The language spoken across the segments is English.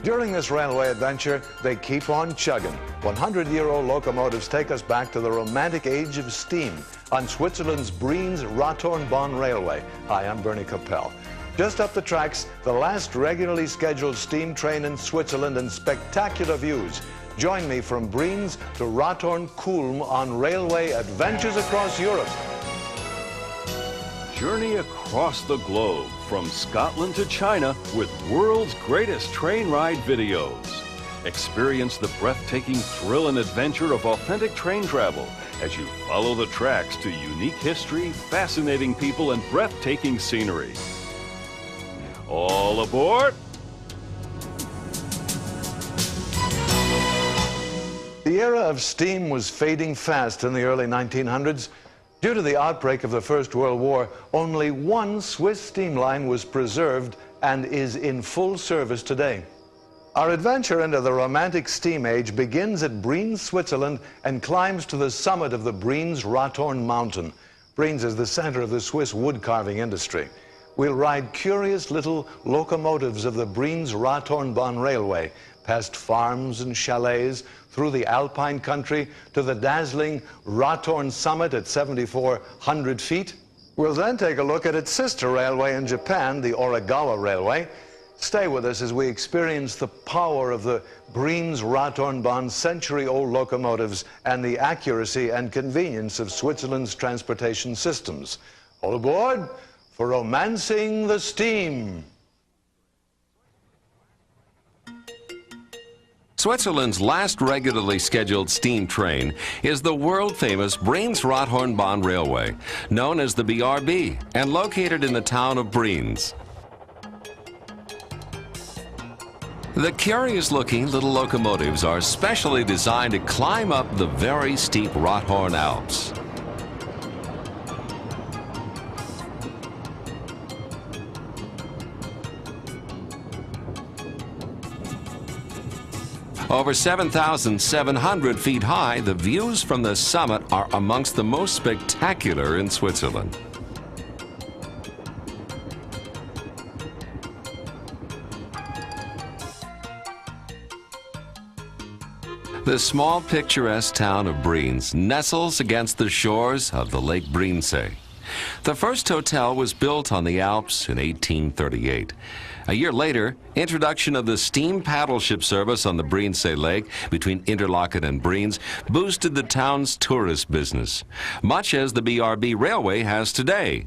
During this railway adventure, they keep on chugging. 100-year-old locomotives take us back to the romantic age of steam on Switzerland's Brienz-Rothorn-Bonn Railway. Hi, I'm Bernie Capel. Just up the tracks, the last regularly scheduled steam train in Switzerland, and spectacular views. Join me from Brienz to Rothorn-Kulm on railway adventures across Europe. Journey across the globe, from Scotland to China, with world's greatest train ride videos. Experience the breathtaking thrill and adventure of authentic train travel as you follow the tracks to unique history, fascinating people, and breathtaking scenery. All aboard! The era of steam was fading fast in the early 1900s. Due to the outbreak of the First World War, only one Swiss steam line was preserved and is in full service today. Our adventure into the romantic steam age begins at Brienz, Switzerland, and climbs to the summit of the Brienz-Rothorn mountain. Brienz is the center of the Swiss wood carving industry. We'll ride curious little locomotives of the Brienz-Rothorn-Bonn Railway, past farms and chalets, through the alpine country to the dazzling Rothorn summit at 7,400 feet. We'll then take a look at its sister railway in Japan, the Oregawa Railway. Stay with us as we experience the power of the Brienz-Rothorn-Bonn century-old locomotives and the accuracy and convenience of Switzerland's transportation systems. All aboard for romancing the steam. Switzerland's last regularly scheduled steam train is the world-famous Brienz-Rothorn-Bonn Railway, known as the BRB, and located in the town of Brienz. The curious-looking little locomotives are specially designed to climb up the very steep Rothorn Alps. Over 7,700 feet high, the views from the summit are amongst the most spectacular in Switzerland. The small picturesque town of Brienz nestles against the shores of the Lake Brienz. The first hotel was built on the Alps in 1838. A year later, introduction of the steam paddle ship service on the Brienz Lake between Interlaken and Brienz boosted the town's tourist business, much as the BRB railway has today.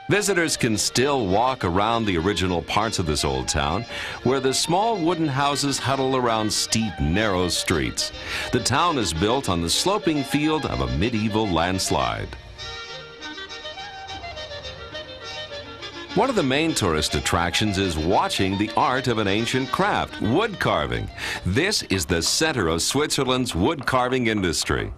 Visitors can still walk around the original parts of this old town, where the small wooden houses huddle around steep, narrow streets. The town is built on the sloping field of a medieval landslide. One of the main tourist attractions is watching the art of an ancient craft, wood carving. This is the center of Switzerland's wood carving industry.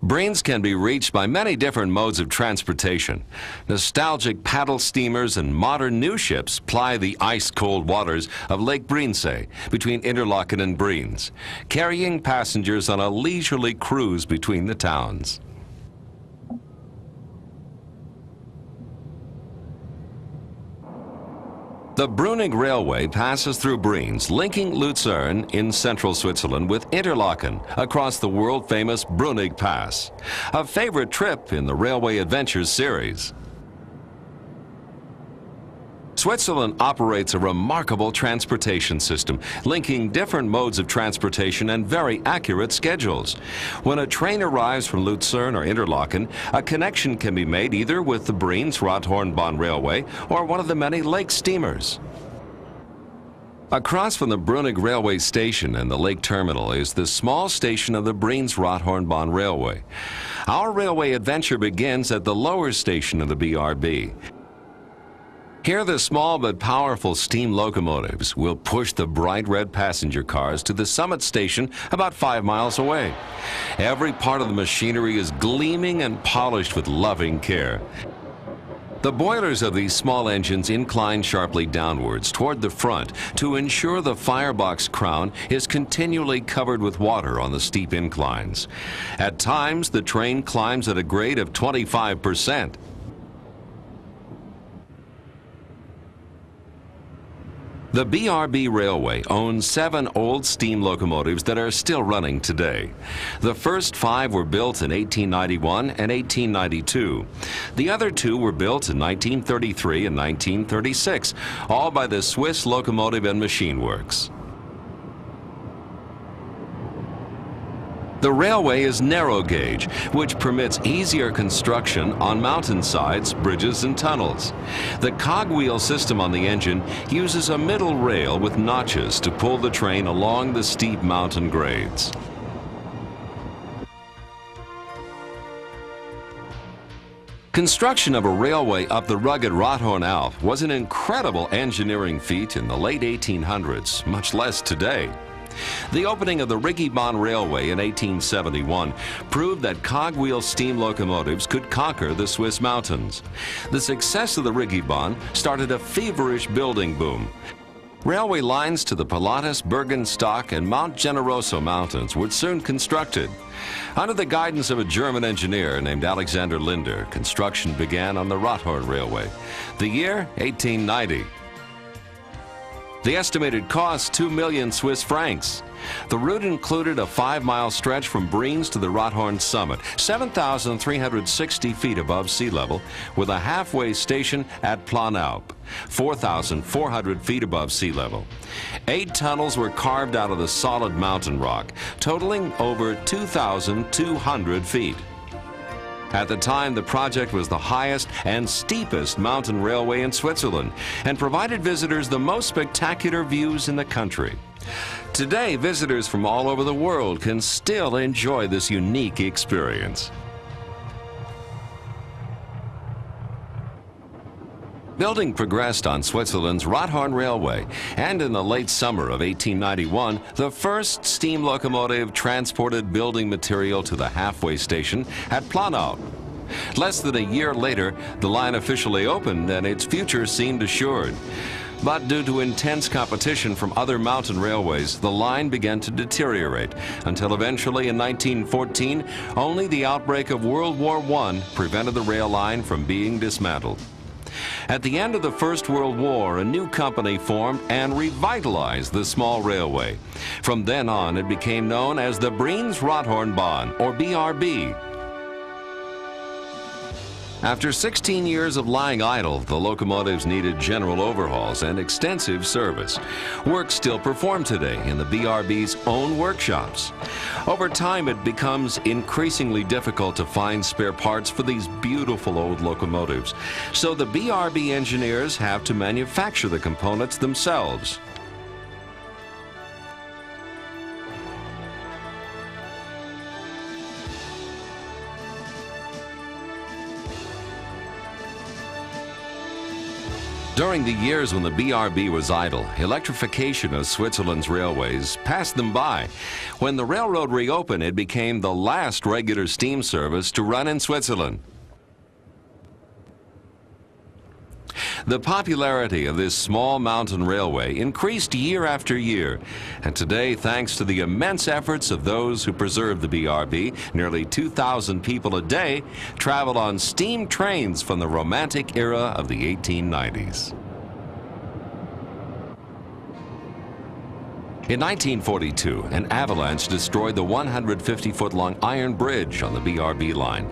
Brienz can be reached by many different modes of transportation. Nostalgic paddle steamers and modern new ships ply the ice-cold waters of Lake Brienz between Interlaken and Brienz, carrying passengers on a leisurely cruise between the towns. The Brunig Railway passes through Brienz, linking Luzern in central Switzerland with Interlaken across the world-famous Brunig Pass, a favorite trip in the Railway Adventures series. Switzerland operates a remarkable transportation system, linking different modes of transportation and very accurate schedules. When a train arrives from Luzern or Interlaken, a connection can be made either with the Brienz-Rothorn-Bonn Railway or one of the many lake steamers. Across from the Brunig Railway Station and the lake terminal is the small station of the Brienz-Rothorn-Bonn Railway. Our railway adventure begins at the lower station of the BRB. Here, the small but powerful steam locomotives will push the bright red passenger cars to the summit station about 5 miles away. Every part of the machinery is gleaming and polished with loving care. The boilers of these small engines incline sharply downwards toward the front to ensure the firebox crown is continually covered with water on the steep inclines. At times, the train climbs at a grade of 25%. The BRB Railway owns 7 old steam locomotives that are still running today. The first 5 were built in 1891 and 1892. The other 2 were built in 1933 and 1936, all by the Swiss Locomotive and Machine Works. The railway is narrow gauge, which permits easier construction on mountainsides, bridges, and tunnels. The cogwheel system on the engine uses a middle rail with notches to pull the train along the steep mountain grades. Construction of a railway up the rugged Rothorn Alp was an incredible engineering feat in the late 1800s, much less today. The opening of the Rigibahn Railway in 1871 proved that cogwheel steam locomotives could conquer the Swiss mountains. The success of the Rigibahn started a feverish building boom. Railway lines to the Pilatus, Bergenstock, and Mount Generoso mountains were soon constructed. Under the guidance of a German engineer named Alexander Linder, construction began on the Rothorn Railway. The year, 1890. The estimated cost, 2 million Swiss francs. The route included a 5-mile stretch from Brienz to the Rothorn summit, 7,360 feet above sea level, with a halfway station at Planalp, 4,400 feet above sea level. 8 tunnels were carved out of the solid mountain rock, totaling over 2,200 feet. At the time, the project was the highest and steepest mountain railway in Switzerland and provided visitors the most spectacular views in the country. Today, visitors from all over the world can still enjoy this unique experience. Building progressed on Switzerland's Rothorn Railway, and in the late summer of 1891, the first steam locomotive transported building material to the halfway station at Planalp. Less than a year later, the line officially opened and its future seemed assured. But due to intense competition from other mountain railways, the line began to deteriorate until eventually in 1914, only the outbreak of World War I prevented the rail line from being dismantled. At the end of the First World War, a new company formed and revitalized the small railway. From then on, it became known as the Brienz-Rothorn-Bahn, or BRB. After 16 years of lying idle, the locomotives needed general overhauls and extensive service. Work still performed today in the BRB's own workshops. Over time, it becomes increasingly difficult to find spare parts for these beautiful old locomotives. So the BRB engineers have to manufacture the components themselves. During the years when the BRB was idle, electrification of Switzerland's railways passed them by. When the railroad reopened, it became the last regular steam service to run in Switzerland. The popularity of this small mountain railway increased year after year, and today, thanks to the immense efforts of those who preserve the BRB, nearly 2,000 people a day travel on steam trains from the romantic era of the 1890s. In 1942, an avalanche destroyed the 150-foot-long iron bridge on the BRB line.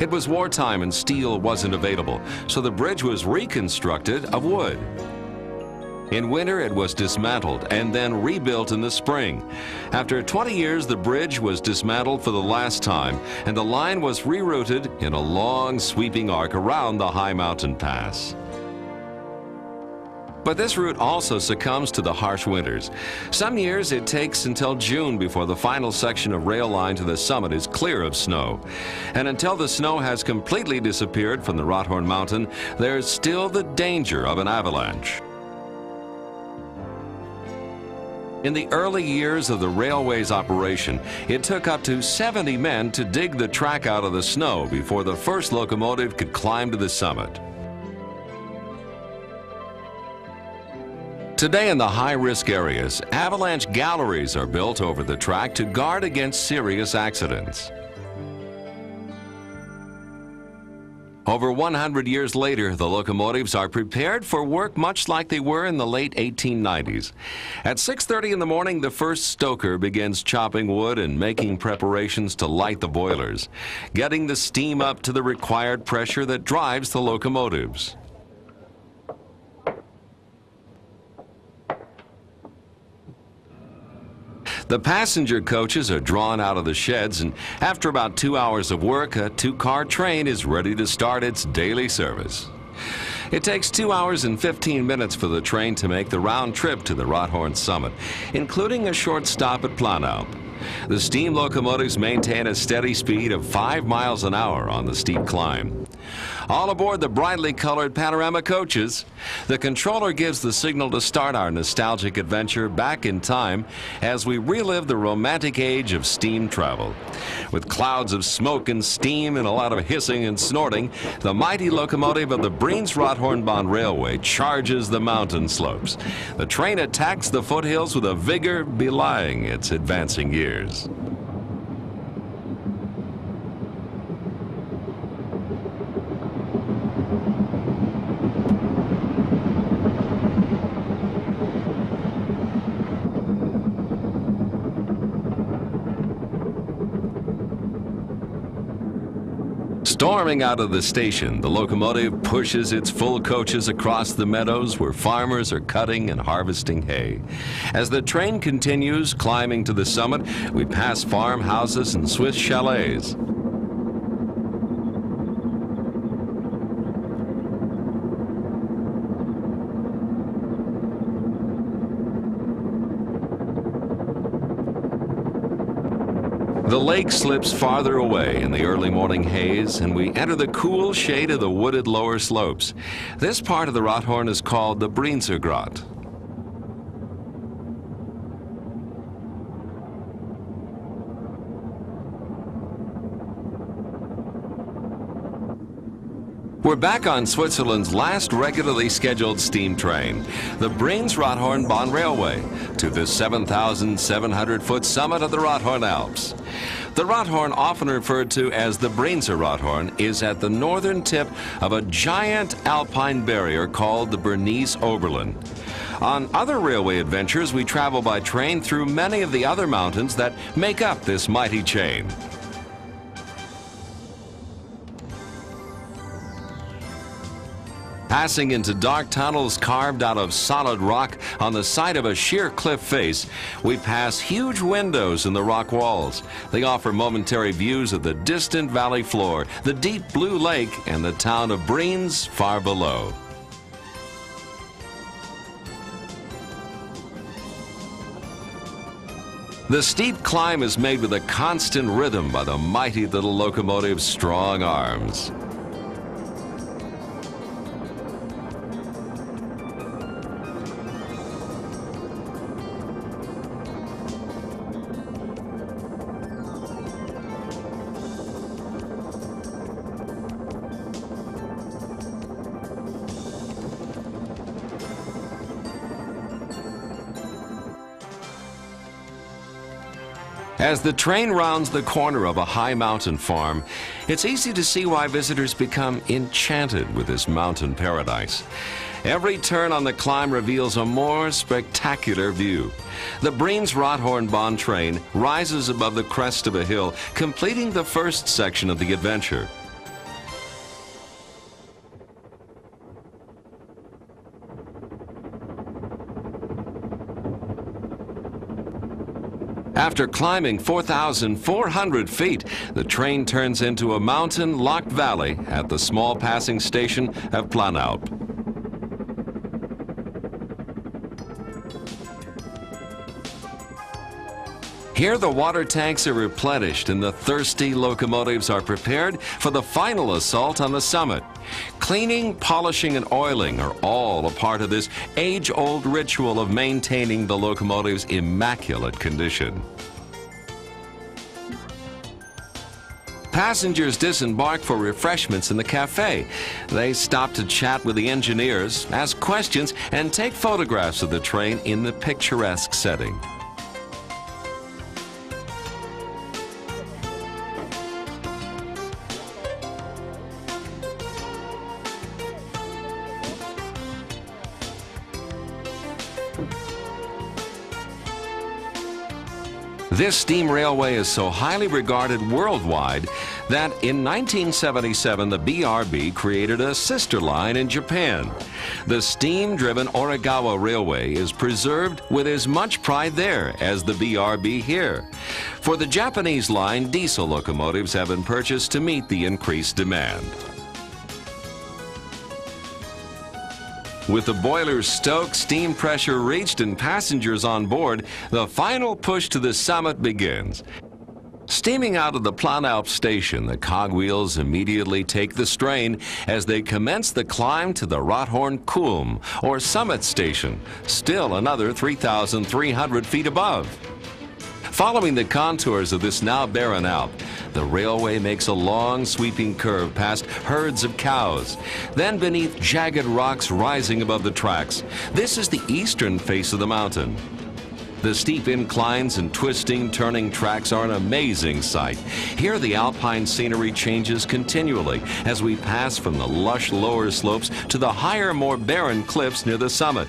It was wartime and steel wasn't available, so the bridge was reconstructed of wood. In winter, it was dismantled and then rebuilt in the spring. After 20 years, the bridge was dismantled for the last time, and the line was rerouted in a long, sweeping arc around the high mountain pass. But this route also succumbs to the harsh winters. Some years it takes until June before the final section of rail line to the summit is clear of snow. And until the snow has completely disappeared from the Rothorn Mountain, there's still the danger of an avalanche. In the early years of the railway's operation, it took up to 70 men to dig the track out of the snow before the first locomotive could climb to the summit. Today in the high-risk areas, avalanche galleries are built over the track to guard against serious accidents. Over 100 years later, the locomotives are prepared for work much like they were in the late 1890s. At 6:30 in the morning, the first stoker begins chopping wood and making preparations to light the boilers, getting the steam up to the required pressure that drives the locomotives. The passenger coaches are drawn out of the sheds, and after about 2 hours of work, a two-car train is ready to start its daily service. It takes 2 hours and 15 minutes for the train to make the round trip to the Rothorn summit, including a short stop at Planalp. The steam locomotives maintain a steady speed of 5 miles an hour on the steep climb. All aboard the brightly colored panorama coaches, the controller gives the signal to start our nostalgic adventure back in time as we relive the romantic age of steam travel. With clouds of smoke and steam and a lot of hissing and snorting, the mighty locomotive of the Brienz-Rothorn-Bahn Railway charges the mountain slopes. The train attacks the foothills with a vigor belying its advancing years. Storming out of the station, the locomotive pushes its full coaches across the meadows where farmers are cutting and harvesting hay. As the train continues climbing to the summit, we pass farmhouses and Swiss chalets. The lake slips farther away in the early morning haze, and we enter the cool shade of the wooded lower slopes. This part of the Rothorn is called the Brienzergrot. We're back on Switzerland's last regularly scheduled steam train, the Brienz-Rothorn-Bahn Railway, to the 7,700-foot summit of the Rothorn Alps. The Rothorn, often referred to as the Brienzer Rothorn, is at the northern tip of a giant alpine barrier called the Bernese Oberland. On other railway adventures, we travel by train through many of the other mountains that make up this mighty chain. Passing into dark tunnels carved out of solid rock on the side of a sheer cliff face, we pass huge windows in the rock walls. They offer momentary views of the distant valley floor, the deep blue lake, and the town of Brienz far below. The steep climb is made with a constant rhythm by the mighty little locomotive's strong arms. As the train rounds the corner of a high mountain farm, it's easy to see why visitors become enchanted with this mountain paradise. Every turn on the climb reveals a more spectacular view. The Brienz-Rothorn-Bahn train rises above the crest of a hill, completing the first section of the adventure. After climbing 4,400 feet, the train turns into a mountain-locked valley at the small passing station of Planalp. Here the water tanks are replenished and the thirsty locomotives are prepared for the final assault on the summit. Cleaning, polishing, and oiling are all a part of this age-old ritual of maintaining the locomotive's immaculate condition. Passengers disembark for refreshments in the cafe. They stop to chat with the engineers, ask questions, and take photographs of the train in the picturesque setting. This steam railway is so highly regarded worldwide that in 1977 the BRB created a sister line in Japan. The steam-driven Origawa Railway is preserved with as much pride there as the BRB here. For the Japanese line, diesel locomotives have been purchased to meet the increased demand. With the boilers stoked, steam pressure reached, and passengers on board, the final push to the summit begins. Steaming out of the Planalp station, the cogwheels immediately take the strain as they commence the climb to the Rothorn Kulm, or summit station, still another 3,300 feet above. Following the contours of this now barren Alp, the railway makes a long sweeping curve past herds of cows, then beneath jagged rocks rising above the tracks. This is the eastern face of the mountain. The steep inclines and twisting, turning tracks are an amazing sight. Here the alpine scenery changes continually as we pass from the lush lower slopes to the higher, more barren cliffs near the summit.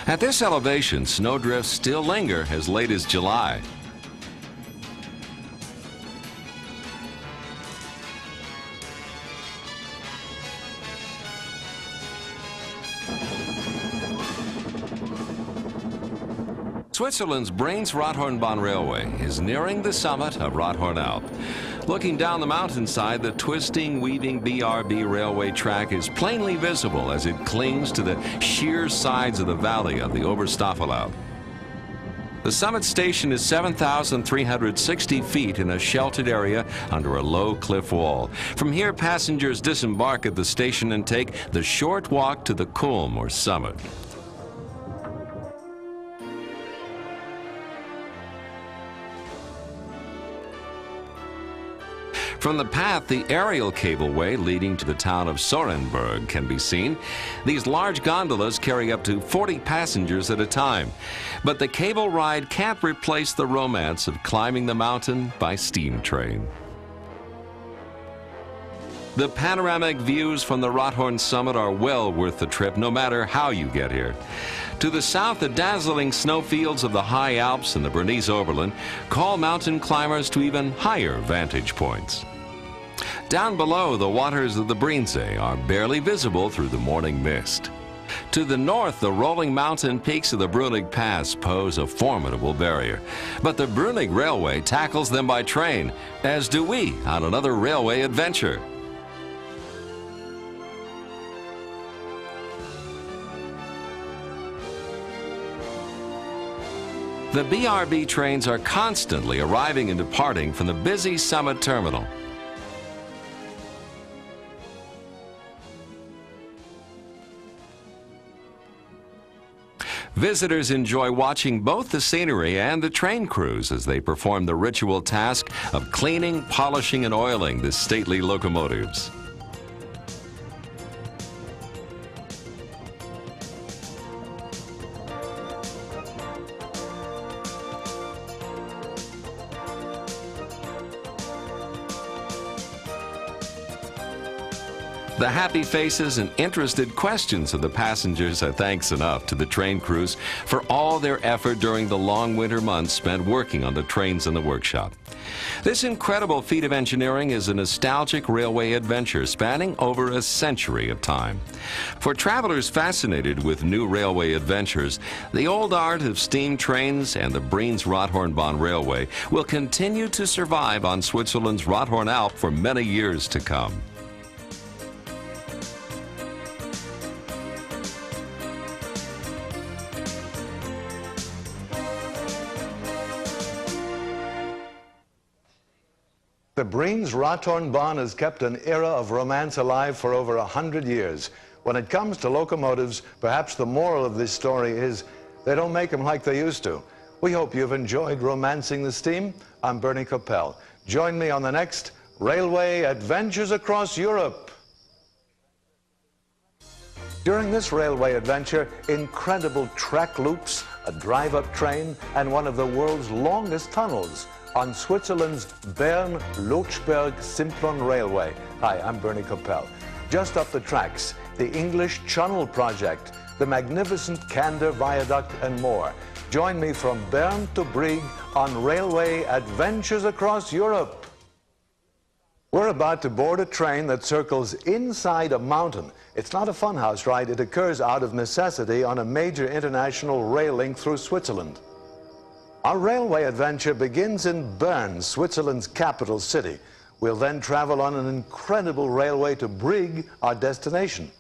At this elevation, snowdrifts still linger as late as July. Switzerland's Brains-Rothorn-Bahn Railway is nearing the summit of Rothorn Alp. Looking down the mountainside, the twisting, weaving BRB railway track is plainly visible as it clings to the sheer sides of the valley of the Oberstaffelalp. The summit station is 7,360 feet in a sheltered area under a low cliff wall. From here, passengers disembark at the station and take the short walk to the Kulm, or summit. From the path, the aerial cableway leading to the town of Sorenburg can be seen. These large gondolas carry up to 40 passengers at a time. But the cable ride can't replace the romance of climbing the mountain by steam train. The panoramic views from the Rothorn summit are well worth the trip, no matter how you get here. To the south, the dazzling snowfields of the high Alps and the Bernese Oberland call mountain climbers to even higher vantage points. Down below, the waters of the Briensee are barely visible through the morning mist. To the north, the rolling mountain peaks of the Brunig Pass pose a formidable barrier. But the Brunig Railway tackles them by train, as do we on another railway adventure. The BRB trains are constantly arriving and departing from the busy summit terminal. Visitors enjoy watching both the scenery and the train crews as they perform the ritual task of cleaning, polishing, and oiling the stately locomotives. The happy faces and interested questions of the passengers are thanks enough to the train crews for all their effort during the long winter months spent working on the trains in the workshop. This incredible feat of engineering is a nostalgic railway adventure spanning over a century of time. For travelers fascinated with new railway adventures, the old art of steam trains and the Brains-Rothorn-Bahn Railway will continue to survive on Switzerland's Rothorn Alp for many years to come. The Brains-Rothorn-Bahn has kept an era of romance alive for over 100 years. When it comes to locomotives, perhaps the moral of this story is they don't make them like they used to. We hope you've enjoyed romancing the steam. I'm Bernie Coppell. Join me on the next Railway Adventures Across Europe. During this railway adventure, incredible track loops, a drive-up train, and one of the world's longest tunnels on Switzerland's Bern-Lochberg-Simplon Railway. Hi, I'm Bernie Coppell. Just up the tracks, the English Channel Project, the magnificent Kander Viaduct, and more. Join me from Bern to Brieg on Railway Adventures Across Europe. We're about to board a train that circles inside a mountain. It's not a funhouse ride. It occurs out of necessity on a major international rail link through Switzerland. Our railway adventure begins in Bern, Switzerland's capital city. We'll then travel on an incredible railway to Brieg, our destination.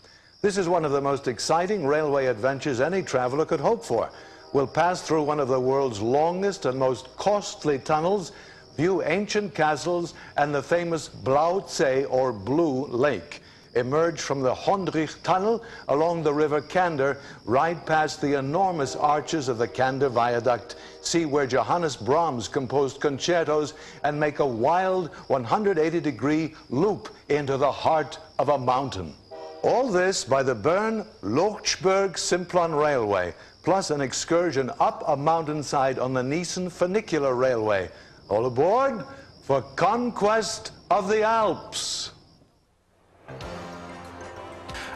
This is one of the most exciting railway adventures any traveler could hope for. We'll pass through one of the world's longest and most costly tunnels, view ancient castles and the famous Blaue See, or Blue Lake. Emerge from the Hondrich Tunnel along the river Kander, ride past the enormous arches of the Kander Viaduct, see where Johannes Brahms composed concertos, and make a wild 180-degree loop into the heart of a mountain. All this by the Bern-Lochberg-Simplon Railway, plus an excursion up a mountainside on the Niesen Funicular Railway. All aboard for Conquest of the Alps.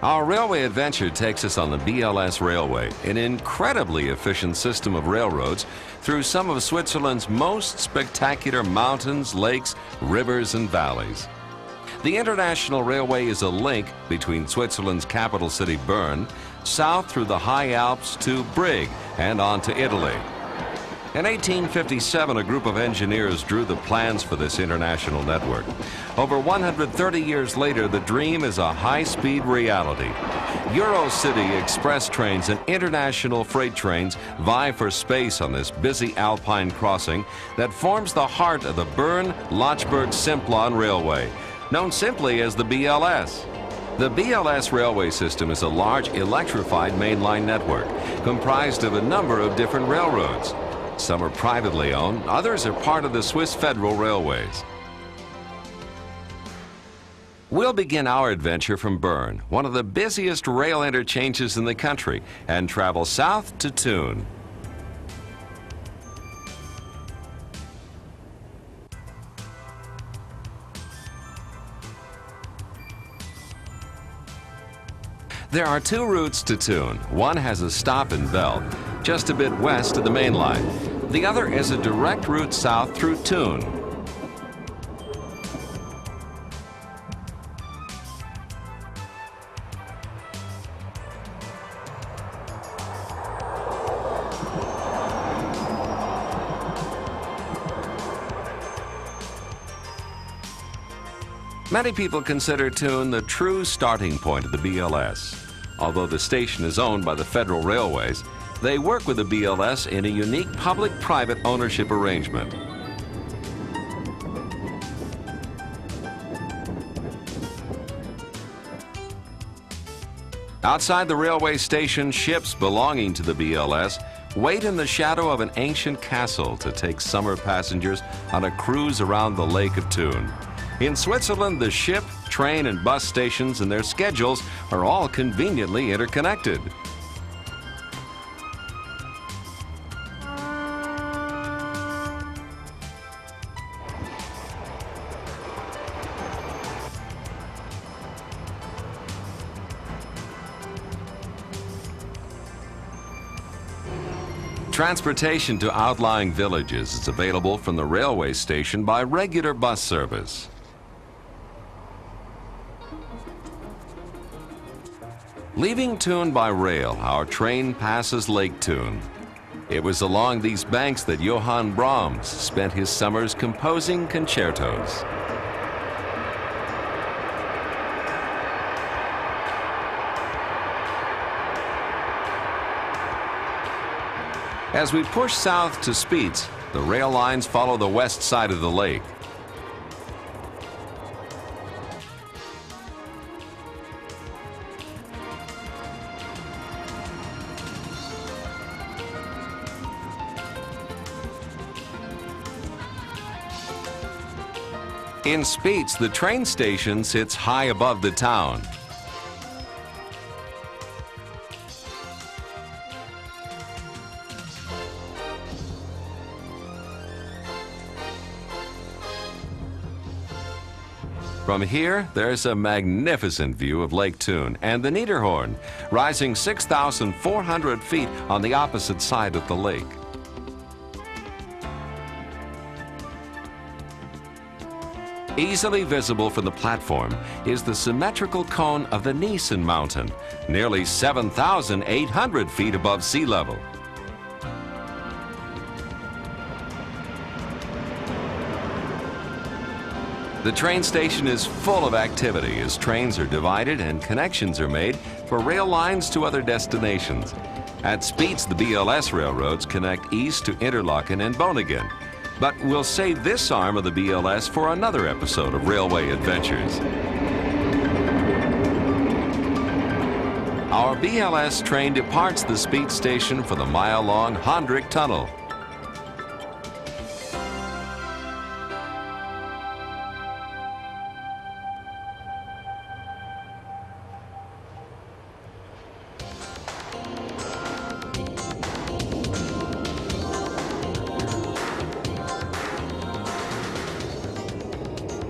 Our railway adventure takes us on the BLS Railway, an incredibly efficient system of railroads through some of Switzerland's most spectacular mountains, lakes, rivers, and valleys. The International Railway is a link between Switzerland's capital city Bern, south through the high Alps to Brieg and on to Italy. In 1857, a group of engineers drew the plans for this international network. Over 130 years later, the dream is a high-speed reality. Eurocity express trains and international freight trains vie for space on this busy alpine crossing that forms the heart of the Bern-Lochberg-Simplon Railway, known simply as the BLS. The BLS railway system is a large electrified mainline network comprised of a number of different railroads. Some are privately owned, others are part of the Swiss Federal Railways. We'll begin our adventure from Bern, one of the busiest rail interchanges in the country, and travel south to Thun. There are two routes to Thun. One has a stop in Belt, just a bit west of the main line. The other is a direct route south through Thun. Many people consider Thun the true starting point of the BLS. Although the station is owned by the Federal Railways, they work with the BLS in a unique public-private ownership arrangement. Outside the railway station, ships belonging to the BLS wait in the shadow of an ancient castle to take summer passengers on a cruise around the Lake of Thun. In Switzerland, the ship, train, and bus stations and their schedules are all conveniently interconnected. Transportation to outlying villages is available from the railway station by regular bus service. Leaving Thun by rail, our train passes Lake Thun. It was along these banks that Johann Brahms spent his summers composing concertos. As we push south to Spitz, the rail lines follow the west side of the lake. In Spiez, the train station sits high above the town. From here, there's a magnificent view of Lake Thun and the Niederhorn, rising 6,400 feet on the opposite side of the lake. Easily visible from the platform is the symmetrical cone of the Niesen Mountain, nearly 7,800 feet above sea level. The train station is full of activity as trains are divided and connections are made for rail lines to other destinations. At Spiez, the BLS railroads connect east to Interlaken and Boningen. But we'll save this arm of the BLS for another episode of Railway Adventures. Our BLS train departs the Spiez station for the mile-long Hondrik Tunnel.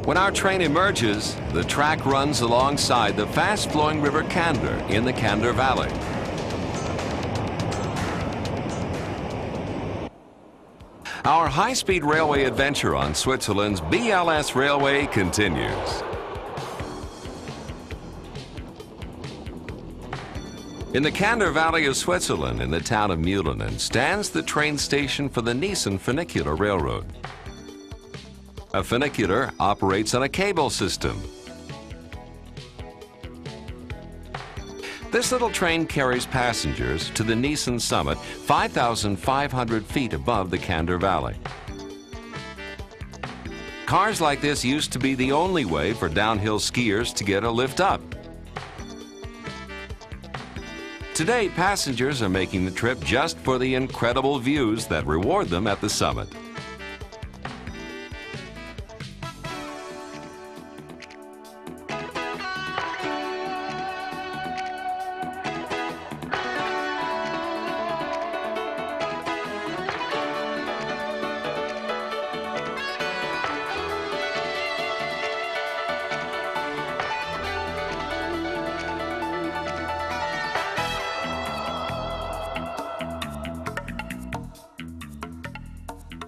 When our train emerges, the track runs alongside the fast-flowing river Kander in the Kander Valley. Our high-speed railway adventure on Switzerland's BLS railway continues. In the Kander Valley of Switzerland, in the town of Mühlenen, stands the train station for the Niesen Funicular Railroad. A funicular operates on a cable system. This little train carries passengers to the Niesen summit, 5,500 feet above the Kander Valley. Cars like this used to be the only way for downhill skiers to get a lift up. Today, passengers are making the trip just for the incredible views that reward them at the summit.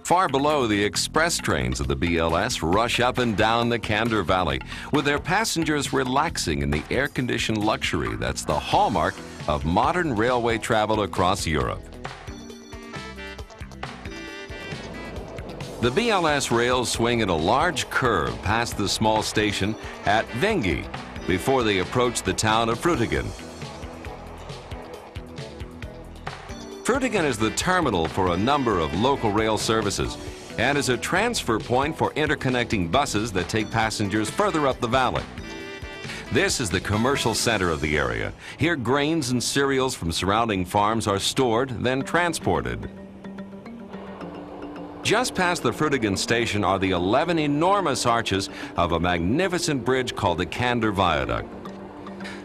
Far below, the express trains of the BLS rush up and down the Kander Valley, with their passengers relaxing in the air-conditioned luxury that's the hallmark of modern railway travel across Europe. The BLS rails swing at a large curve past the small station at Vengi before they approach the town of Frutigen. Frutigen is the terminal for a number of local rail services and is a transfer point for interconnecting buses that take passengers further up the valley. This is the commercial center of the area. Here, grains and cereals from surrounding farms are stored, then transported. Just past the Frutigen station are the 11 enormous arches of a magnificent bridge called the Kander Viaduct.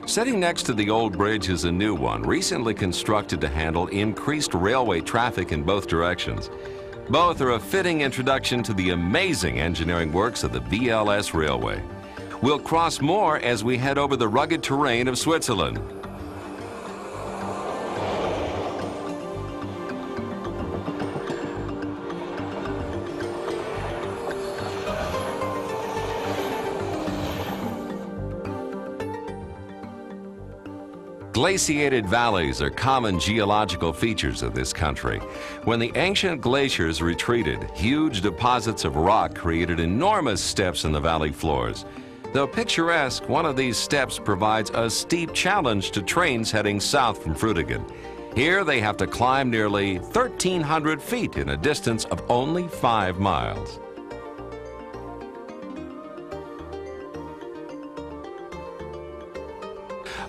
Sitting next to the old bridge is a new one, recently constructed to handle increased railway traffic in both directions. Both are a fitting introduction to the amazing engineering works of the BLS railway. We'll cross more as we head over the rugged terrain of Switzerland. Glaciated valleys are common geological features of this country. When the ancient glaciers retreated, huge deposits of rock created enormous steps in the valley floors. Though picturesque, one of these steps provides a steep challenge to trains heading south from Frutigen. Here they have to climb nearly 1,300 feet in a distance of only 5 miles.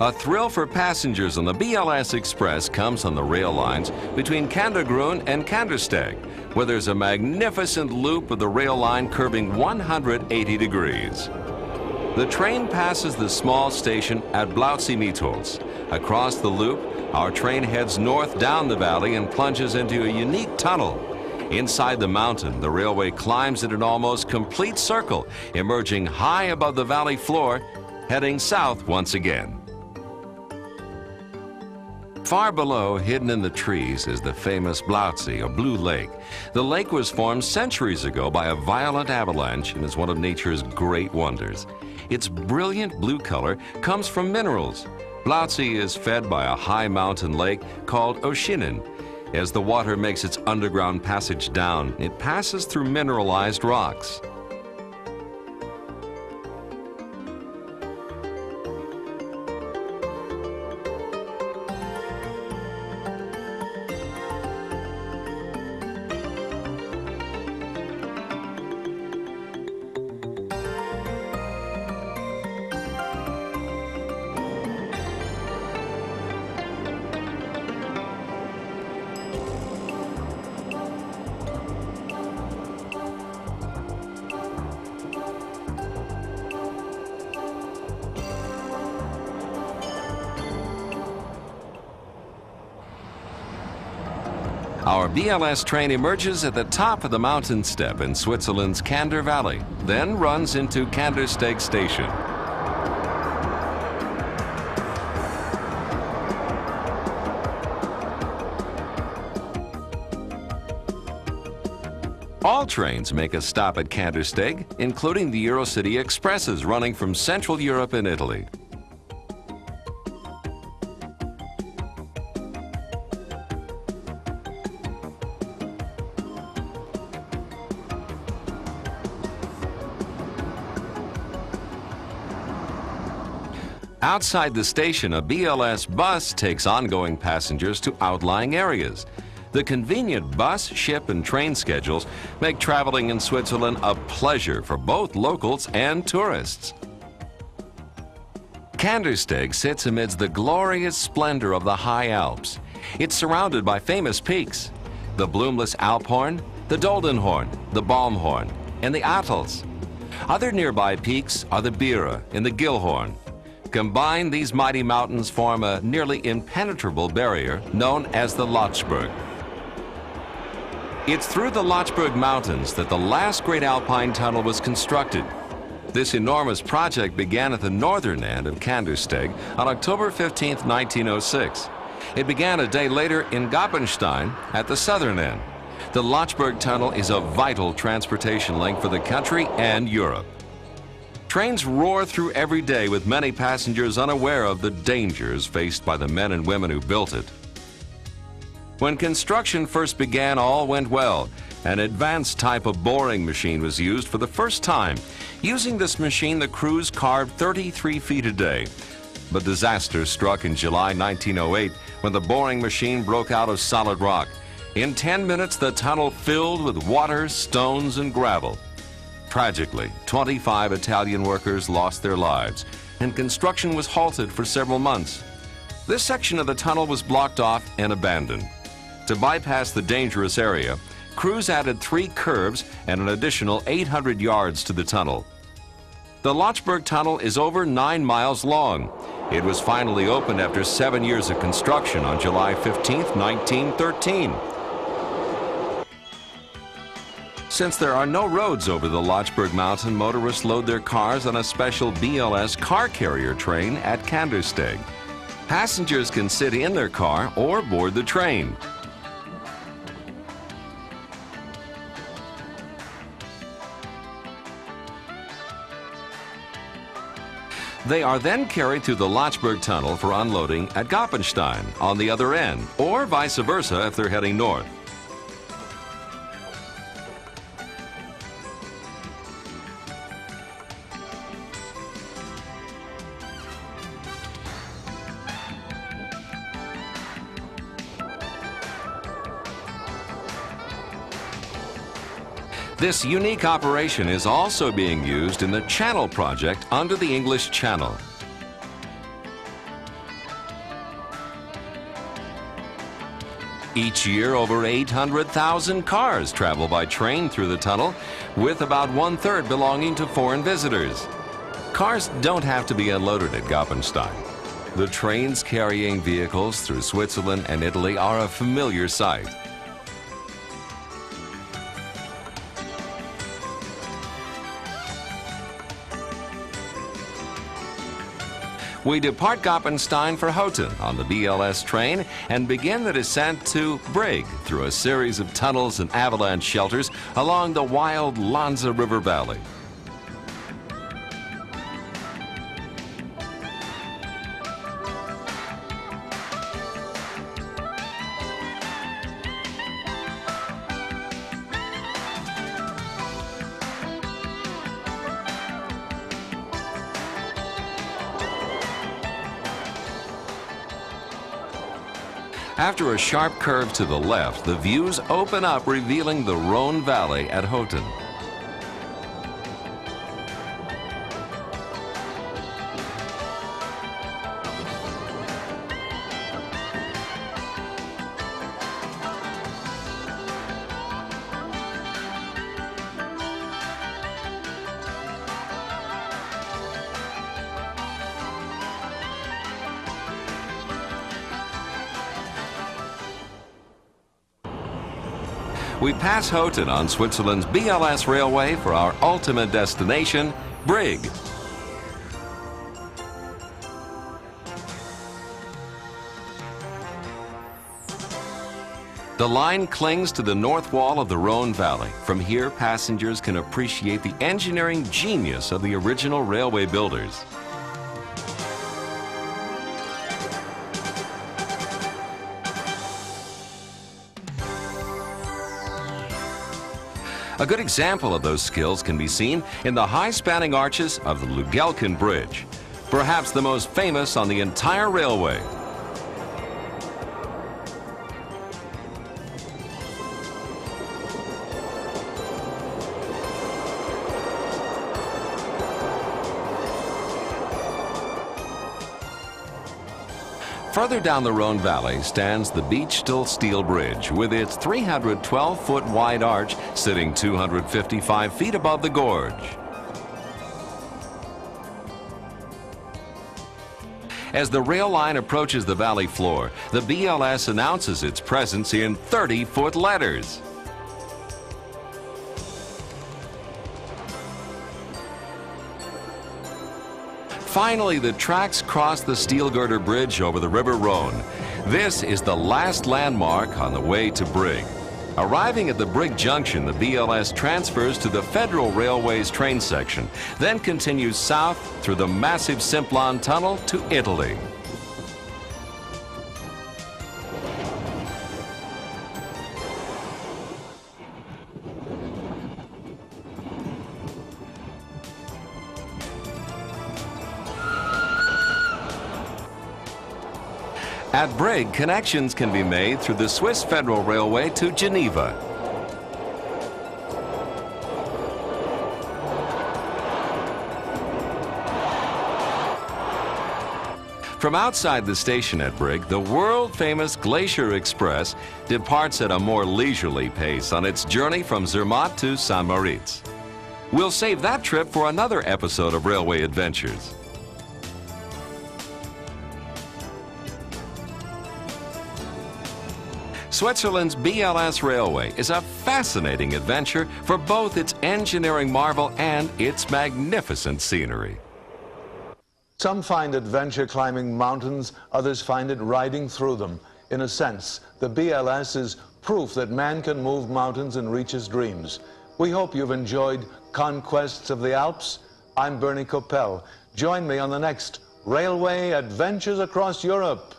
A thrill for passengers on the BLS Express comes on the rail lines between Kandergrün and Kandersteg, where there's a magnificent loop of the rail line curving 180 degrees. The train passes the small station at Blauzi-Mietholz. Across the loop, our train heads north down the valley and plunges into a unique tunnel. Inside the mountain, the railway climbs in an almost complete circle, emerging high above the valley floor, heading south once again. Far below, hidden in the trees, is the famous Blauzi, or Blue Lake. The lake was formed centuries ago by a violent avalanche and is one of nature's great wonders. Its brilliant blue color comes from minerals. Blauzi is fed by a high mountain lake called Oshinen. As the water makes its underground passage down, it passes through mineralized rocks. Our BLS train emerges at the top of the mountain step in Switzerland's Kander Valley, then runs into Kandersteg Station. All trains make a stop at Kandersteg, including the Eurocity Expresses running from Central Europe and Italy. Outside the station, a BLS bus takes ongoing passengers to outlying areas. The convenient bus, ship, and train schedules make traveling in Switzerland a pleasure for both locals and tourists. Kandersteg sits amidst the glorious splendor of the high Alps. It's surrounded by famous peaks: the Bloomless Alphorn, the Doldenhorn, the Balmhorn, and the Attles. Other nearby peaks are the Bira and the Gilhorn. Combined, these mighty mountains form a nearly impenetrable barrier known as the Lochberg. It's through the Lochberg Mountains that the last great alpine tunnel was constructed. This enormous project began at the northern end of Kandersteg on October 15, 1906. It began a day later in Goppenstein at the southern end. The Lochberg Tunnel is a vital transportation link for the country and Europe. Trains roar through every day with many passengers unaware of the dangers faced by the men and women who built it. When construction first began, all went well. An advanced type of boring machine was used for the first time. Using this machine, the crews carved 33 feet a day. But disaster struck in July 1908 when the boring machine broke out of solid rock. In 10 minutes, the tunnel filled with water, stones, and gravel. Tragically, 25 Italian workers lost their lives, and construction was halted for several months. This section of the tunnel was blocked off and abandoned. To bypass the dangerous area, crews added 3 curves and an additional 800 yards to the tunnel. The Lochberg Tunnel is over 9 miles long. It was finally opened after 7 years of construction on July 15, 1913. Since there are no roads over the Lochberg Mountain, motorists load their cars on a special BLS car carrier train at Kandersteg. Passengers can sit in their car or board the train. They are then carried through the Lochberg Tunnel for unloading at Goppenstein on the other end, or vice versa if they're heading north. This unique operation is also being used in the Channel project under the English Channel. Each year, over 800,000 cars travel by train through the tunnel, with about 1/3 belonging to foreign visitors. Cars don't have to be unloaded at Goppenstein. The trains carrying vehicles through Switzerland and Italy are a familiar sight. We depart Goppenstein for Houghton on the BLS train and begin the descent to Brigg through a series of tunnels and avalanche shelters along the wild Lanza River Valley. After a sharp curve to the left, the views open up, revealing the Rhone Valley at Houghton. We pass Houghton on Switzerland's BLS railway for our ultimate destination, Brigg. The line clings to the north wall of the Rhone Valley. From here, passengers can appreciate the engineering genius of the original railway builders. A good example of those skills can be seen in the high-spanning arches of the Lugelken Bridge, perhaps the most famous on the entire railway. Further down the Rhone Valley stands the Beechstill Steel Bridge with its 312-foot wide arch sitting 255 feet above the gorge. As the rail line approaches the valley floor, the BLS announces its presence in 30-foot letters. Finally, the tracks cross the steel girder bridge over the River Rhone. This is the last landmark on the way to Brigg. Arriving at the Brigg Junction, the BLS transfers to the Federal Railway's train section, then continues south through the massive Simplon Tunnel to Italy. At Brigg, connections can be made through the Swiss Federal Railway to Geneva. From outside the station at Brigg, the world-famous Glacier Express departs at a more leisurely pace on its journey from Zermatt to St. Moritz. We'll save that trip for another episode of Railway Adventures. Switzerland's BLS Railway is a fascinating adventure for both its engineering marvel and its magnificent scenery. Some find adventure climbing mountains, others find it riding through them. In a sense, the BLS is proof that man can move mountains and reach his dreams. We hope you've enjoyed Conquests of the Alps. I'm Bernie Coppell. Join me on the next Railway Adventures Across Europe.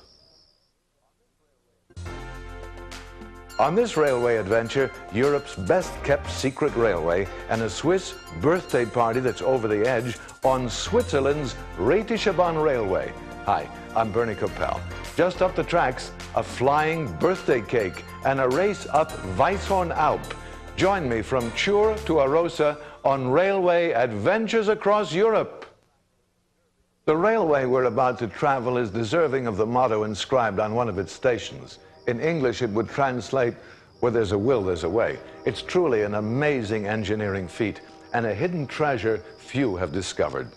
On this railway adventure, Europe's best-kept secret railway and a Swiss birthday party that's over the edge on Switzerland's Rätische Railway. Hi, I'm Bernie Coppell. Just up the tracks, a flying birthday cake and a race up Weisshorn Alp. Join me from Chur to Arosa on Railway Adventures Across Europe. The railway we're about to travel is deserving of the motto inscribed on one of its stations. In English, it would translate, where there's a will, there's a way. It's truly an amazing engineering feat and a hidden treasure few have discovered.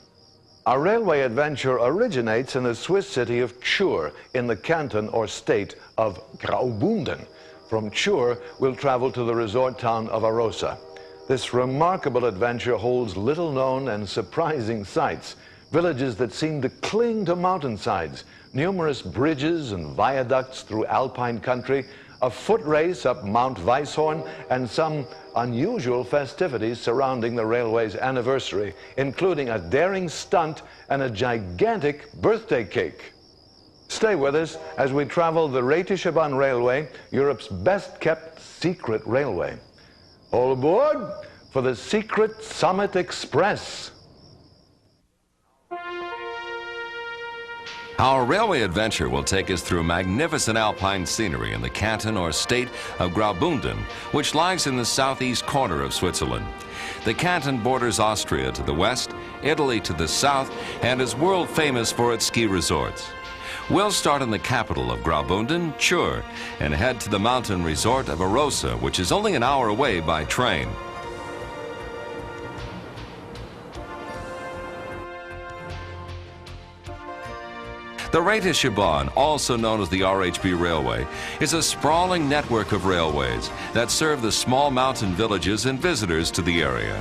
Our railway adventure originates in the Swiss city of Chur in the canton or state of Graubünden. From Chur, we'll travel to the resort town of Arosa. This remarkable adventure holds little known and surprising sights, villages that seem to cling to mountainsides, numerous bridges and viaducts through alpine country, a foot race up Mount Weisshorn, and some unusual festivities surrounding the railway's anniversary, including a daring stunt and a gigantic birthday cake. Stay with us as we travel the Rätische Railway, Europe's best-kept secret railway. All aboard for the Secret Summit Express. Our railway adventure will take us through magnificent alpine scenery in the canton or state of Graubünden, which lies in the southeast corner of Switzerland. The canton borders Austria to the west, Italy to the south, and is world famous for its ski resorts. We'll start in the capital of Graubünden, Chur, and head to the mountain resort of Arosa, which is only an hour away by train. The Rätische Bahn, also known as the RHB Railway, is a sprawling network of railways that serve the small mountain villages and visitors to the area.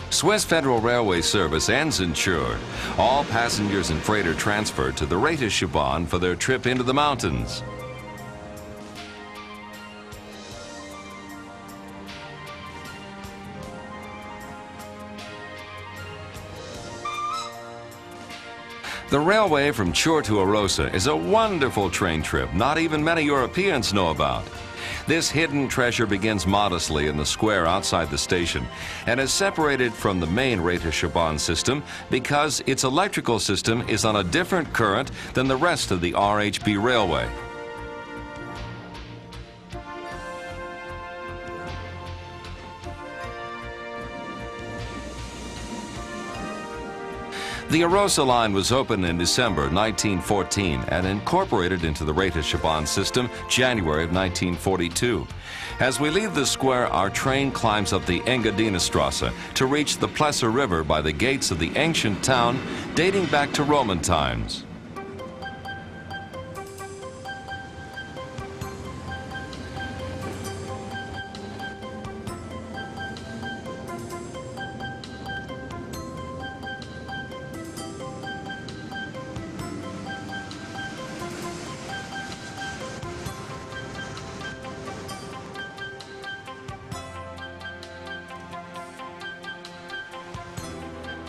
Swiss Federal Railway service ends in Chur. All passengers and freight are transferred to the Rätische Bahn for their trip into the mountains. The railway from Chur to Arosa is a wonderful train trip not even many Europeans know about. This hidden treasure begins modestly in the square outside the station and is separated from the main Rätische Bahn system because its electrical system is on a different current than the rest of the RHB railway. The Arosa line was opened in December 1914 and incorporated into the Rätische Bahn system January of 1942. As we leave the square, our train climbs up the Engadinstrasse to reach the Plesser River by the gates of the ancient town dating back to Roman times.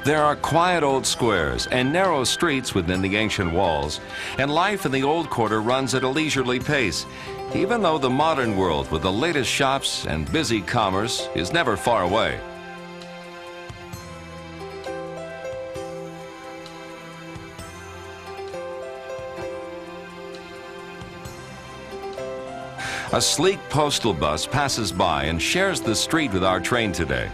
There are quiet old squares and narrow streets within the ancient walls, and life in the old quarter runs at a leisurely pace, even though the modern world with the latest shops and busy commerce is never far away. A sleek postal bus passes by and shares the street with our train today.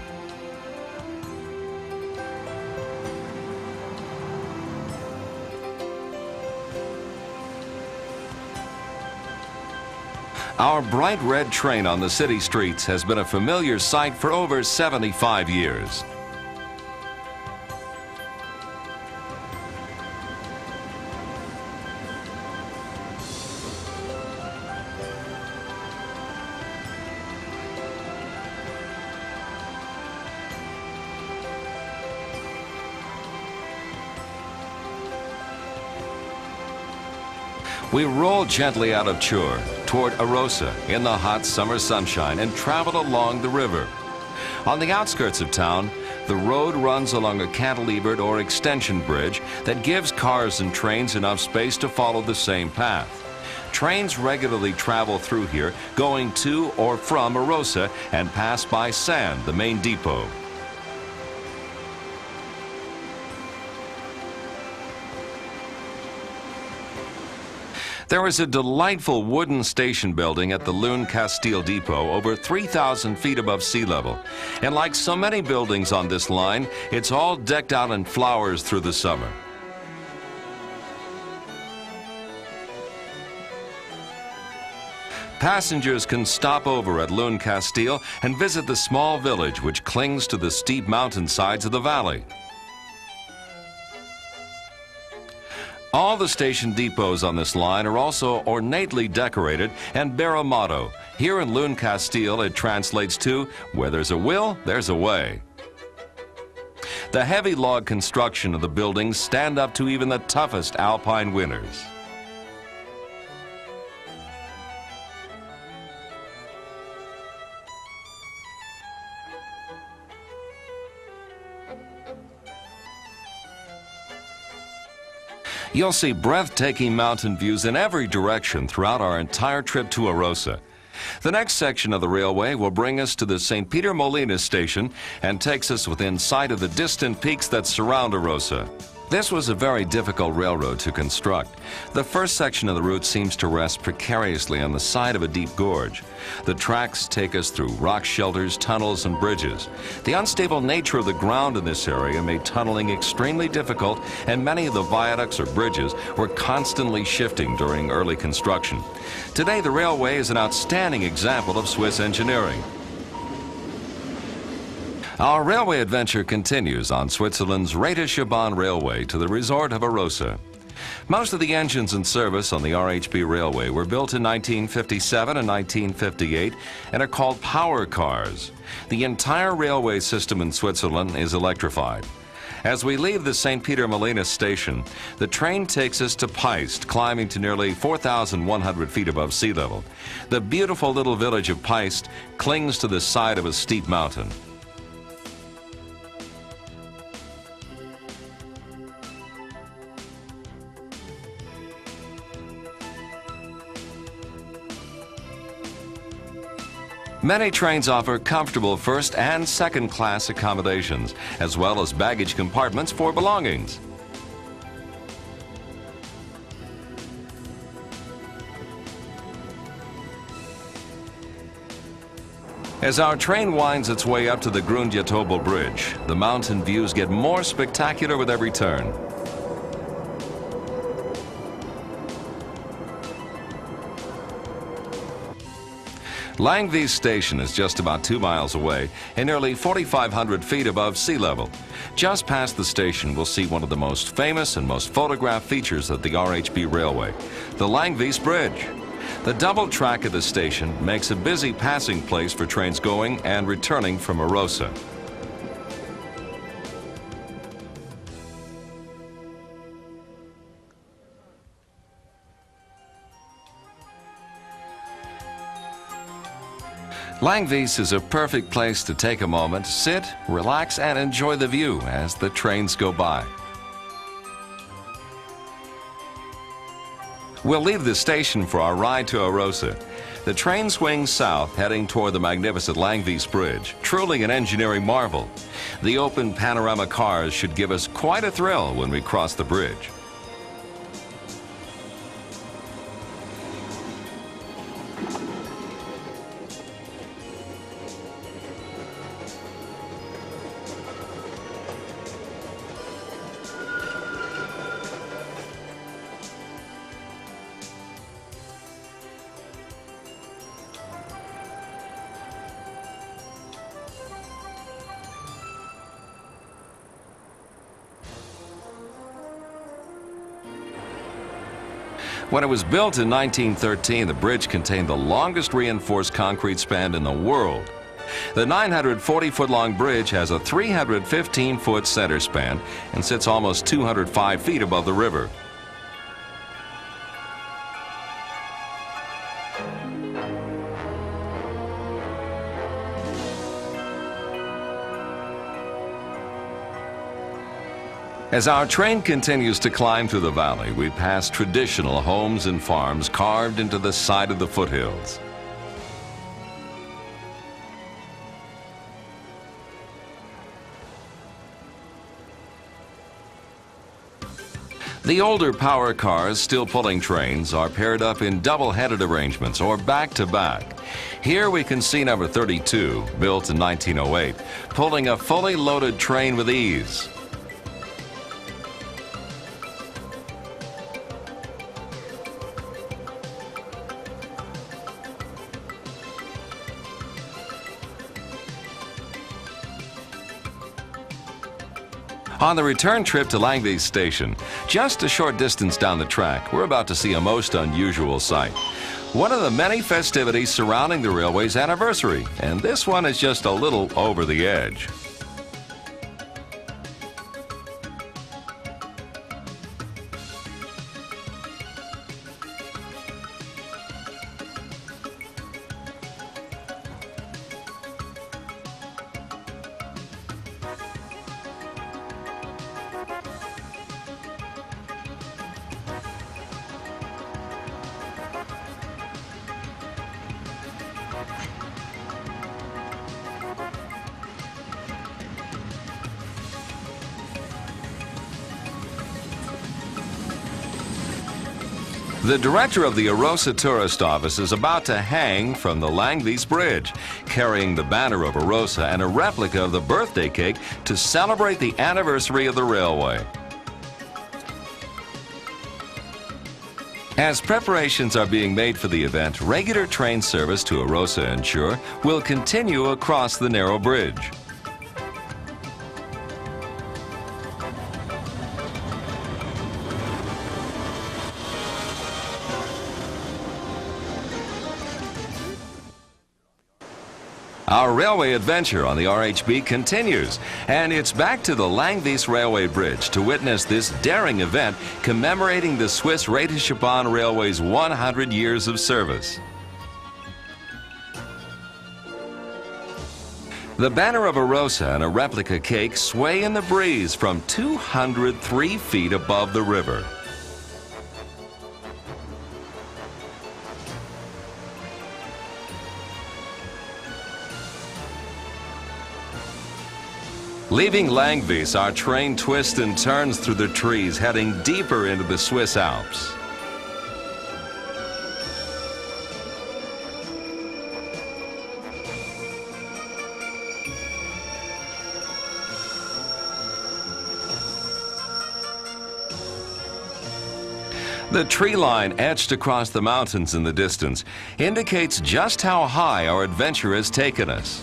Our bright red train on the city streets has been a familiar sight for over 75 years. We roll gently out of Chur toward Arosa in the hot summer sunshine and travel along the river. On the outskirts of town, the road runs along a cantilevered or extension bridge that gives cars and trains enough space to follow the same path. Trains regularly travel through here, going to or from Arosa, and pass by Sand, the main depot. There is a delightful wooden station building at the Loon Castile Depot over 3,000 feet above sea level. And like so many buildings on this line, it's all decked out in flowers through the summer. Passengers can stop over at Lune Castile and visit the small village which clings to the steep mountainsides of the valley. All the station depots on this line are also ornately decorated and bear a motto. Here in Lune Castile, it translates to, "Where there's a will, there's a way." The heavy log construction of the buildings stand up to even the toughest alpine winters. You'll see breathtaking mountain views in every direction throughout our entire trip to Arosa. The next section of the railway will bring us to the St. Peter Molina station and takes us within sight of the distant peaks that surround Arosa. This was a very difficult railroad to construct. The first section of the route seems to rest precariously on the side of a deep gorge. The tracks take us through rock shelters, tunnels, and bridges. The unstable nature of the ground in this area made tunneling extremely difficult, and many of the viaducts or bridges were constantly shifting during early construction. Today, the railway is an outstanding example of Swiss engineering. Our railway adventure continues on Switzerland's Rheda-Schaban Railway to the resort of Arosa. Most of the engines in service on the RHB Railway were built in 1957 and 1958 and are called power cars. The entire railway system in Switzerland is electrified. As we leave the St. Peter Molina station, the train takes us to Peist, climbing to nearly 4,100 feet above sea level. The beautiful little village of Peist clings to the side of a steep mountain. Many trains offer comfortable first and second class accommodations, as well as baggage compartments for belongings. As our train winds its way up to the Grundjatobel Bridge, the mountain views get more spectacular with every turn. Langvies Station is just about 2 miles away and nearly 4,500 feet above sea level. Just past the station, we'll see one of the most famous and most photographed features of the RHB Railway, the Langvies Bridge. The double track of the station makes a busy passing place for trains going and returning from Arosa. Langvies is a perfect place to take a moment, sit, relax, and enjoy the view as the trains go by. We'll leave the station for our ride to Arosa. The train swings south, heading toward the magnificent Langvies Bridge, truly an engineering marvel. The open panorama cars should give us quite a thrill when we cross the bridge. When it was built in 1913, the bridge contained the longest reinforced concrete span in the world. The 940-foot-long bridge has a 315-foot center span and sits almost 205 feet above the river. As our train continues to climb through the valley, we pass traditional homes and farms carved into the side of the foothills. The older power cars still pulling trains are paired up in double-headed arrangements or back-to-back. Here we can see number 32, built in 1908, pulling a fully loaded train with ease. On the return trip to Langby Station, just a short distance down the track, we're about to see a most unusual sight. One of the many festivities surrounding the railway's anniversary, and this one is just a little over the edge. The director of the Arosa Tourist Office is about to hang from the Langby's Bridge, carrying the banner of Arosa and a replica of the birthday cake to celebrate the anniversary of the railway. As preparations are being made for the event, regular train service to Arosa and Chur will continue across the narrow bridge. Our railway adventure on the RHB continues, and it's back to the Langby Railway Bridge to witness this daring event commemorating the Swiss Rätische Railway's 100 years of service. The banner of Arosa and a replica cake sway in the breeze from 203 feet above the river. Leaving Langby, our train twists and turns through the trees, heading deeper into the Swiss Alps. The tree line etched across the mountains in the distance indicates just how high our adventure has taken us.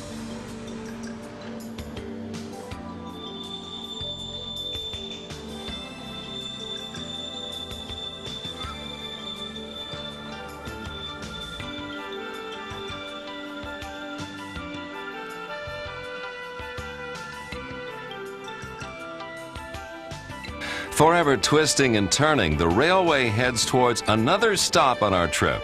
Forever twisting and turning, the railway heads towards another stop on our trip.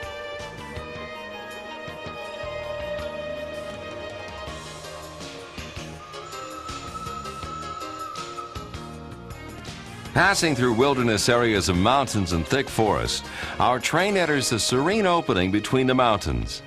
Passing through wilderness areas of mountains and thick forests, our train enters a serene opening between the mountains.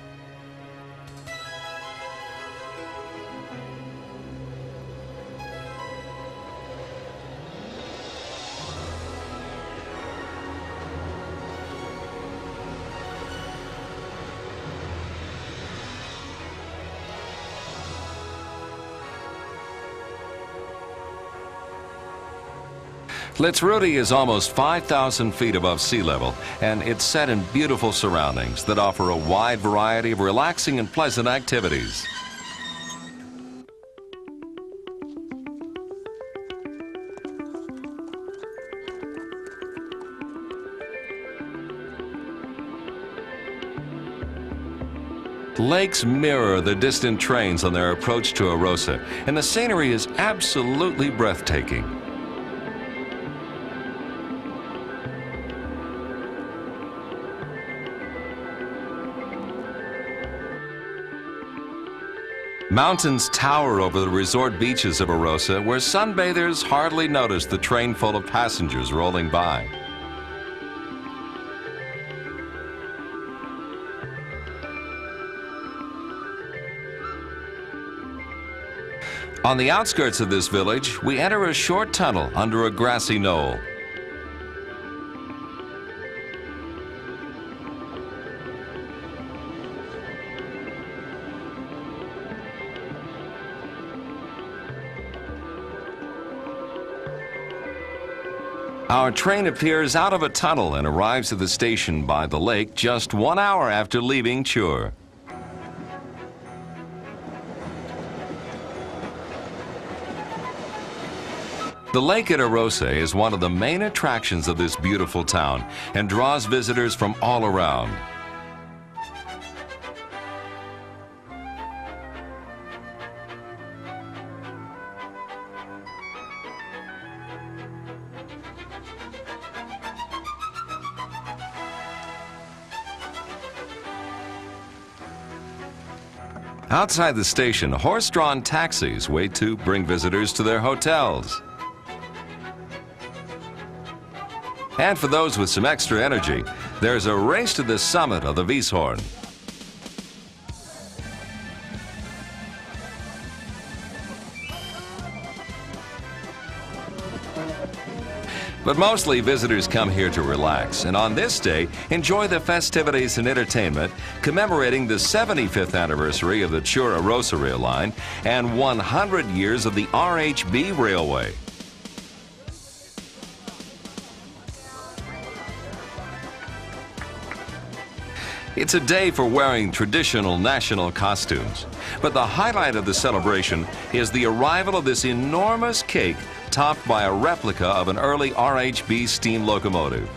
Litzrudi is almost 5,000 feet above sea level, and it's set in beautiful surroundings that offer a wide variety of relaxing and pleasant activities. Lakes mirror the distant trains on their approach to Arosa, and the scenery is absolutely breathtaking. Mountains tower over the resort beaches of Arosa, where sunbathers hardly notice the train full of passengers rolling by. On the outskirts of this village, we enter a short tunnel under a grassy knoll. Our train appears out of a tunnel and arrives at the station by the lake just 1 hour after leaving Chur. The lake at Arosa is one of the main attractions of this beautiful town and draws visitors from all around. Outside the station, horse-drawn taxis wait to bring visitors to their hotels. And for those with some extra energy, there's a race to the summit of the Weisshorn. But mostly visitors come here to relax, and on this day, enjoy the festivities and entertainment commemorating the 75th anniversary of the Chur-Arosa rail line and 100 years of the RHB railway. It's a day for wearing traditional national costumes, but the highlight of the celebration is the arrival of this enormous cake topped by a replica of an early RHB steam locomotive.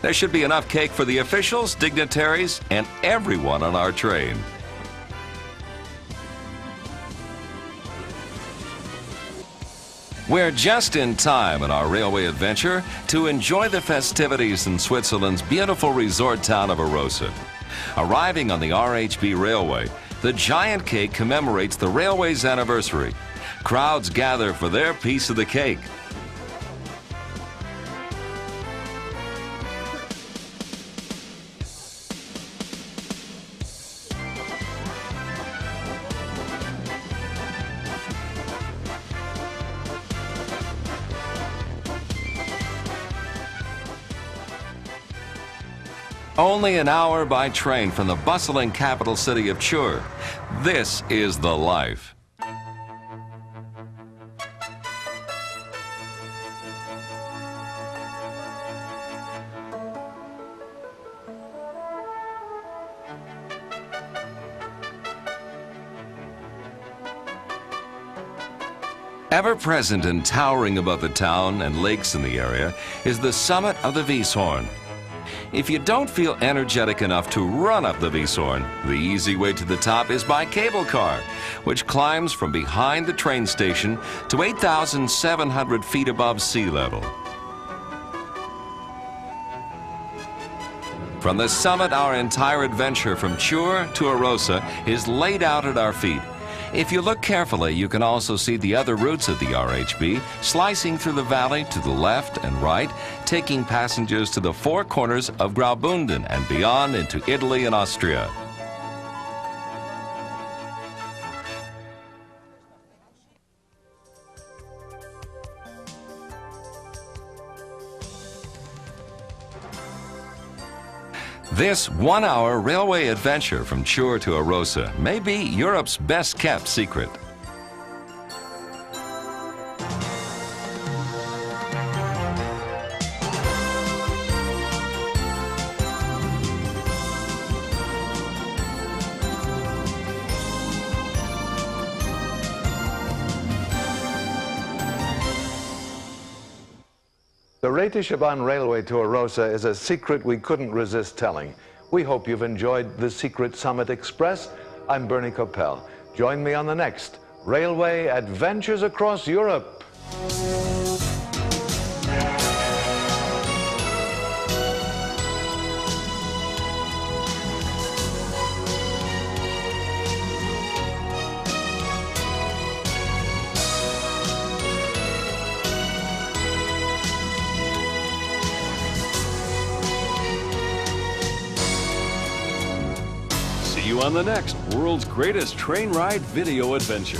There should be enough cake for the officials, dignitaries, and everyone on our train. We're just in time in our railway adventure to enjoy the festivities in Switzerland's beautiful resort town of Arosa. Arriving on the RHB railway, the giant cake commemorates the railway's anniversary. Crowds gather for their piece of the cake. Only an hour by train from the bustling capital city of Chur. This is the life. Ever present and towering above the town and lakes in the area is the summit of the Weisshorn. If you don't feel energetic enough to run up the Weisshorn, the easy way to the top is by cable car, which climbs from behind the train station to 8,700 feet above sea level. From the summit, our entire adventure from Chur to Arosa is laid out at our feet. If you look carefully, you can also see the other routes of the RHB slicing through the valley to the left and right, taking passengers to the four corners of Graubünden and beyond into Italy and Austria. This one-hour railway adventure from Chur to Arosa may be Europe's best-kept secret. The Rätische Railway to Arosa is a secret we couldn't resist telling. We hope you've enjoyed the Secret Summit Express. I'm Bernie Coppell. Join me on the next Railway Adventures Across Europe. See you on the next World's Greatest Train Ride Video Adventure.